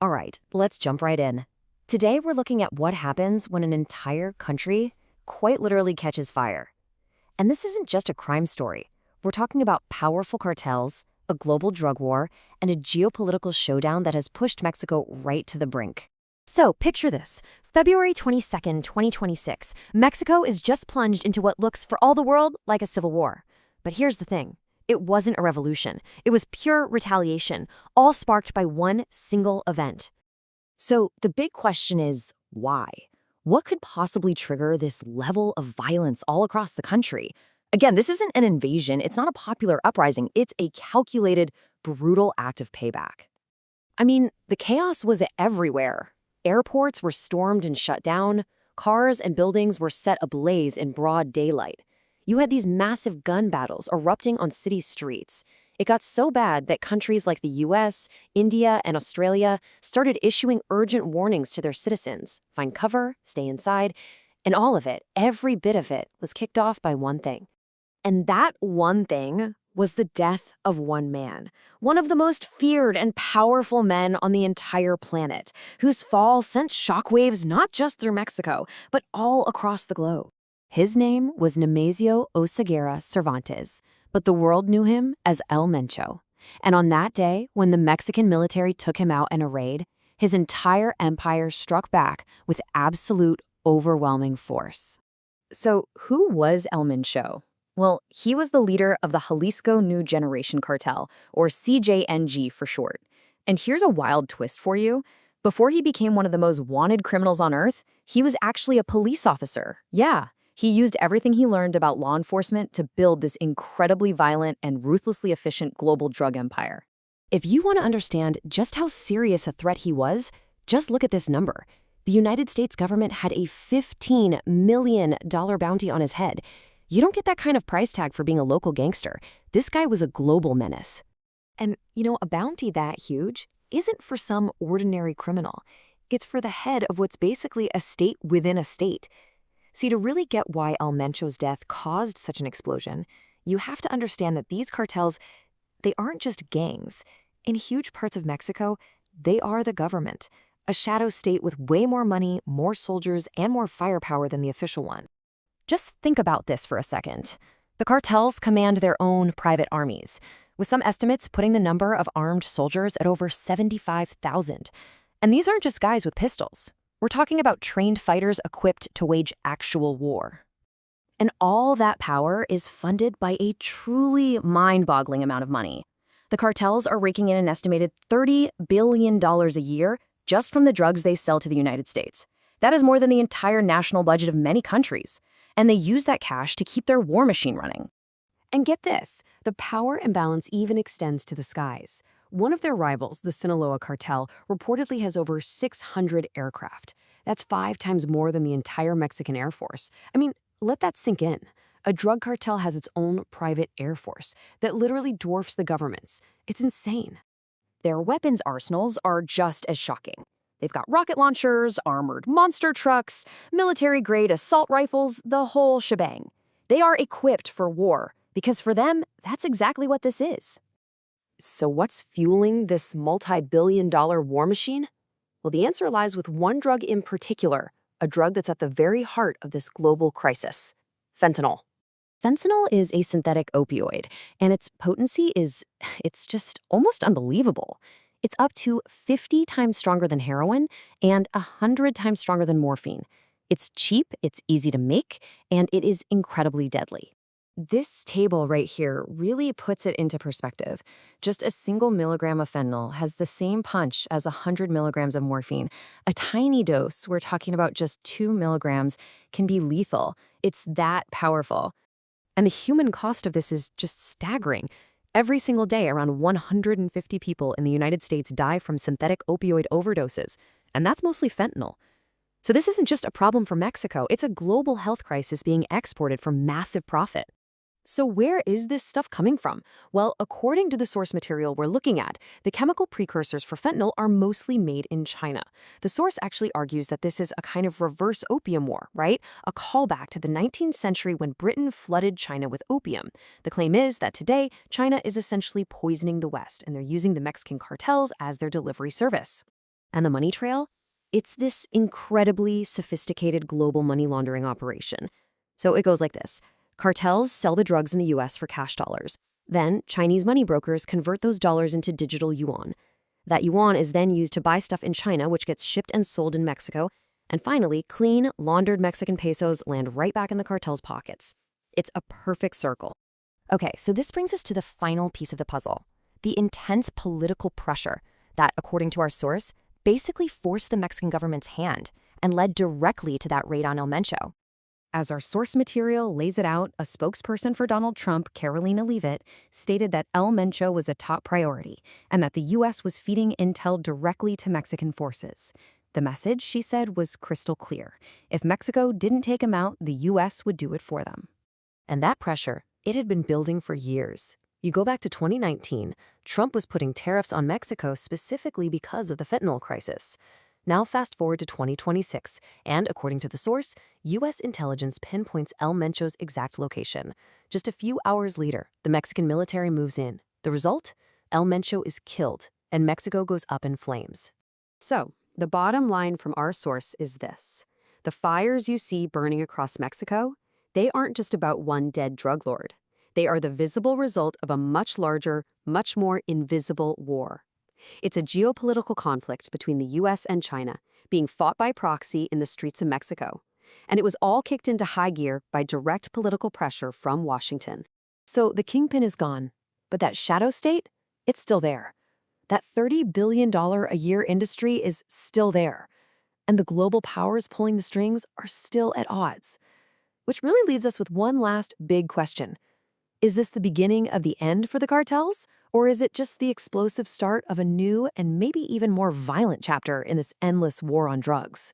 All right, let's jump right in. Today we're looking at what happens when an entire country quite literally catches fire. And this isn't just a crime story. We're talking about powerful cartels, a global drug war, and a geopolitical showdown that has pushed Mexico right to the brink. So picture this. February 22nd, 2026, Mexico is just plunged into what looks for all the world like a civil war. But here's the thing. It wasn't a revolution. It was pure retaliation, all sparked by one single event. So the big question is, why? What could possibly trigger this level of violence all across the country? Again, this isn't an invasion. It's not a popular uprising. It's a calculated, brutal act of payback. I mean, the chaos was everywhere. Airports were stormed and shut down. Cars and buildings were set ablaze in broad daylight. You had these massive gun battles erupting on city streets. It got so bad that countries like the US, India, and Australia started issuing urgent warnings to their citizens. Find cover, stay inside, and all of it, every bit of it, was kicked off by one thing. And that one thing was the death of one man, one of the most feared and powerful men on the entire planet, whose fall sent shockwaves not just through Mexico, but all across the globe. His name was Nemesio Oseguera Cervantes, but the world knew him as El Mencho. And on that day, when the Mexican military took him out in a raid, his entire empire struck back with absolute, overwhelming force. So who was El Mencho? Well, he was the leader of the Jalisco New Generation Cartel, or CJNG for short. And here's a wild twist for you. Before he became one of the most wanted criminals on Earth, he was actually a police officer. Yeah. He used everything he learned about law enforcement to build this incredibly violent and ruthlessly efficient global drug empire. If you want to understand just how serious a threat he was, just look at this number. The United States government had a $15 million bounty on his head. You don't get that kind of price tag for being a local gangster. This guy was a global menace. And, a bounty that huge isn't for some ordinary criminal. It's for the head of what's basically a state within a state. See, to really get why El Mencho's death caused such an explosion, you have to understand that these cartels, they aren't just gangs. In huge parts of Mexico, they are the government, a shadow state with way more money, more soldiers, and more firepower than the official one. Just think about this for a second. The cartels command their own private armies, with some estimates putting the number of armed soldiers at over 75,000. And these aren't just guys with pistols. We're talking about trained fighters equipped to wage actual war. And all that power is funded by a truly mind-boggling amount of money. The cartels are raking in an estimated $30 billion a year just from the drugs they sell to the United States. That is more than the entire national budget of many countries. And they use that cash to keep their war machine running. And get this, the power imbalance even extends to the skies. One of their rivals, the Sinaloa cartel, reportedly has over 600 aircraft. That's 5 times more than the entire Mexican Air Force. I mean, let that sink in. A drug cartel has its own private air force that literally dwarfs the government's. It's insane. Their weapons arsenals are just as shocking. They've got rocket launchers, armored monster trucks, military-grade assault rifles, the whole shebang. They are equipped for war, because for them, that's exactly what this is. So what's fueling this multi-billion-dollar war machine? Well, the answer lies with one drug in particular, a drug that's at the very heart of this global crisis: fentanyl. Fentanyl is a synthetic opioid, and its potency it's just almost unbelievable. It's up to 50 times stronger than heroin and 100 times stronger than morphine. It's cheap, it's easy to make, and it is incredibly deadly. This table right here really puts it into perspective. Just a single milligram of fentanyl has the same punch as 100 milligrams of morphine. A tiny dose, we're talking about just 2 milligrams, can be lethal. It's that powerful. And the human cost of this is just staggering. Every single day, around 150 people in the United States die from synthetic opioid overdoses, and that's mostly fentanyl. So this isn't just a problem for Mexico, it's a global health crisis being exported for massive profit. So where is this stuff coming from? Well, according to the source material we're looking at, the chemical precursors for fentanyl are mostly made in China. The source actually argues that this is a kind of reverse opium war, right? A callback to the 19th century when Britain flooded China with opium. The claim is that today, China is essentially poisoning the West, and they're using the Mexican cartels as their delivery service. And the money trail? It's this incredibly sophisticated global money laundering operation. So it goes like this. Cartels sell the drugs in the US for cash dollars. Then Chinese money brokers convert those dollars into digital yuan. That yuan is then used to buy stuff in China, which gets shipped and sold in Mexico. And finally, clean, laundered Mexican pesos land right back in the cartel's pockets. It's a perfect circle. Okay, so this brings us to the final piece of the puzzle. The intense political pressure that, according to our source, basically forced the Mexican government's hand and led directly to that raid on El Mencho. As our source material lays it out, a spokesperson for Donald Trump, Carolina Leavitt, stated that El Mencho was a top priority and that the U.S. was feeding intel directly to Mexican forces. The message, she said, was crystal clear. If Mexico didn't take him out, the U.S. would do it for them. And that pressure, it had been building for years. You go back to 2019, Trump was putting tariffs on Mexico specifically because of the fentanyl crisis. Now fast forward to 2026, and according to the source, U.S. intelligence pinpoints El Mencho's exact location. Just a few hours later, the Mexican military moves in. The result? El Mencho is killed, and Mexico goes up in flames. So, the bottom line from our source is this. The fires you see burning across Mexico, they aren't just about one dead drug lord. They are the visible result of a much larger, much more invisible war. It's a geopolitical conflict between the U.S. and China, being fought by proxy in the streets of Mexico. And it was all kicked into high gear by direct political pressure from Washington. So the kingpin is gone, but that shadow state, it's still there. That $30 billion a year industry is still there. And the global powers pulling the strings are still at odds. Which really leaves us with one last big question. Is this the beginning of the end for the cartels? Or is it just the explosive start of a new and maybe even more violent chapter in this endless war on drugs?